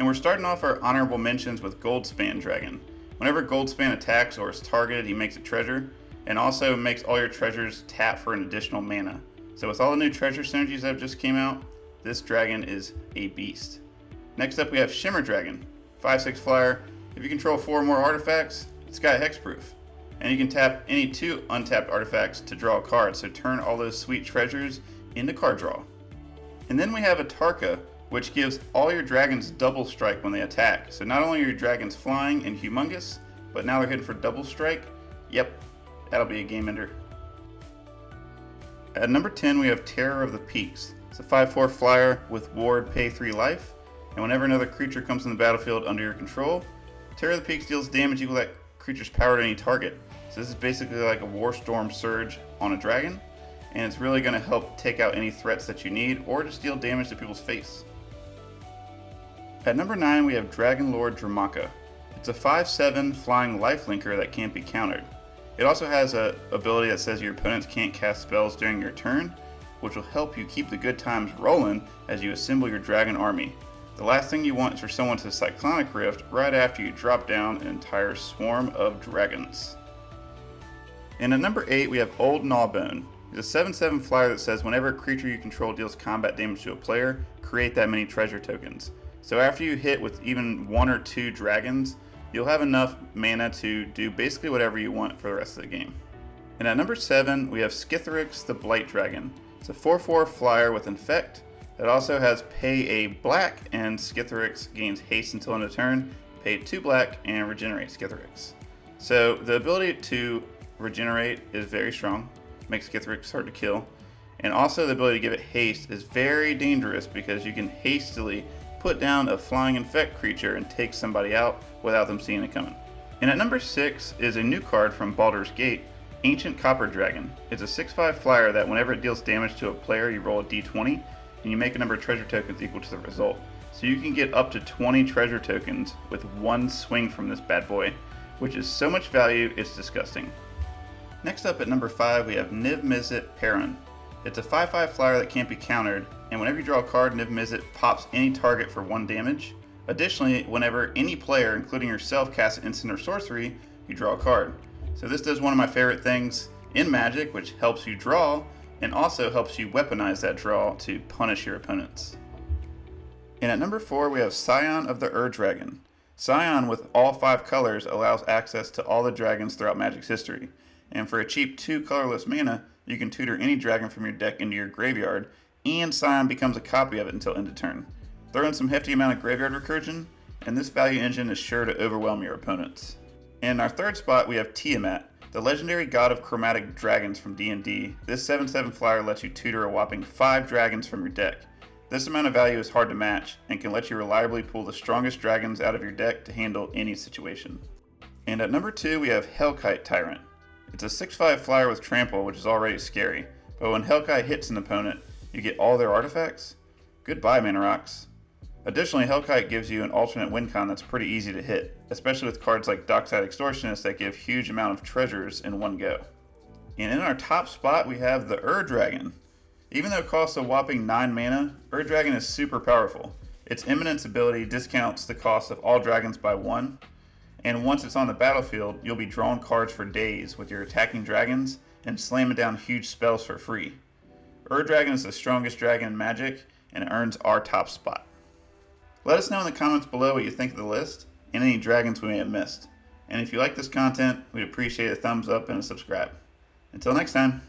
And we're starting off our honorable mentions with Goldspan Dragon. Whenever Goldspan attacks or is targeted, he makes a treasure, and also makes all your treasures tap for an additional mana. So with all the new treasure synergies that just came out, this dragon is a beast. Next up we have Shimmer Dragon, 5/6 flyer. If you control 4 or more artifacts, it's got hexproof. And you can tap any 2 untapped artifacts to draw a card, so turn all those sweet treasures into card draw. And then we have Atarka, which gives all your dragons double strike when they attack. So not only are your dragons flying and humongous, but now they're hitting for double strike. Yep, that'll be a game ender. At number 10 we have Terror of the Peaks. It's a 5/4 flyer with ward, pay 3 life, and whenever another creature comes in the battlefield under your control, Terror of the Peaks deals damage equal to that creature's power to any target. So this is basically like a Warstorm Surge on a dragon, and it's really going to help take out any threats that you need, or just deal damage to people's face. At number 9 we have Dragonlord Dromoka. It's a 5/7 flying lifelinker that can't be countered. It also has an ability that says your opponents can't cast spells during your turn, which will help you keep the good times rolling as you assemble your dragon army. The last thing you want is for someone to Cyclonic Rift right after you drop down an entire swarm of dragons. And at number 8 we have Old Gnawbone. It's a 7/7 flyer that says whenever a creature you control deals combat damage to a player, create that many treasure tokens. So after you hit with even 1 or 2 dragons, you'll have enough mana to do basically whatever you want for the rest of the game. And at number 7 we have Skithiryx the Blight Dragon. It's a 4/4 flyer with Infect. It also has pay a black, and Skithiryx gains haste until end of turn, pay 2 black, and regenerate Skithiryx. So the ability to regenerate is very strong, makes Skithiryx hard to kill, and also the ability to give it haste is very dangerous because you can hastily put down a flying infect creature and take somebody out without them seeing it coming. And at number 6 is a new card from Baldur's Gate, Ancient Copper Dragon. It's a 6/5 flyer that whenever it deals damage to a player, you roll a d20, and you make a number of treasure tokens equal to the result. So you can get up to 20 treasure tokens with 1 swing from this bad boy, which is so much value, it's disgusting. Next up at number 5 we have Niv-Mizzet Parun. It's a 5/5 flyer that can't be countered, and whenever you draw a card, Niv-Mizzet pops any target for 1 damage. Additionally, whenever any player, including yourself, casts an instant or sorcery, you draw a card. So this does one of my favorite things in Magic, which helps you draw, and also helps you weaponize that draw to punish your opponents. And at number 4 we have Scion of the Dragon. Scion with all 5 colors allows access to all the dragons throughout Magic's history, and for a cheap 2 colorless mana, you can tutor any dragon from your deck into your graveyard, and Scion becomes a copy of it until end of turn. Throw in some hefty amount of graveyard recursion, and this value engine is sure to overwhelm your opponents. And in our third spot we have Tiamat, the legendary god of chromatic dragons from D&D. This 7/7 flyer lets you tutor a whopping 5 dragons from your deck. This amount of value is hard to match, and can let you reliably pull the strongest dragons out of your deck to handle any situation. And at number 2 we have Hellkite Tyrant. It's a 6/5 flyer with trample, which is already scary, but when Hellkite hits an opponent, you get all their artifacts. Goodbye, Mana Rocks. Additionally, Hellkite gives you an alternate win con that's pretty easy to hit, especially with cards like Dockside Extortionist that give huge amount of treasures in one go. And in our top spot we have the Dragon. Even though it costs a whopping 9 mana, Dragon is super powerful. Its Eminence ability discounts the cost of all dragons by 1, and once it's on the battlefield, you'll be drawing cards for days with your attacking dragons and slamming down huge spells for free. Dragon is the strongest dragon in Magic, and it earns our top spot. Let us know in the comments below what you think of the list, and any dragons we may have missed. And if you like this content, we'd appreciate a thumbs up and a subscribe. Until next time.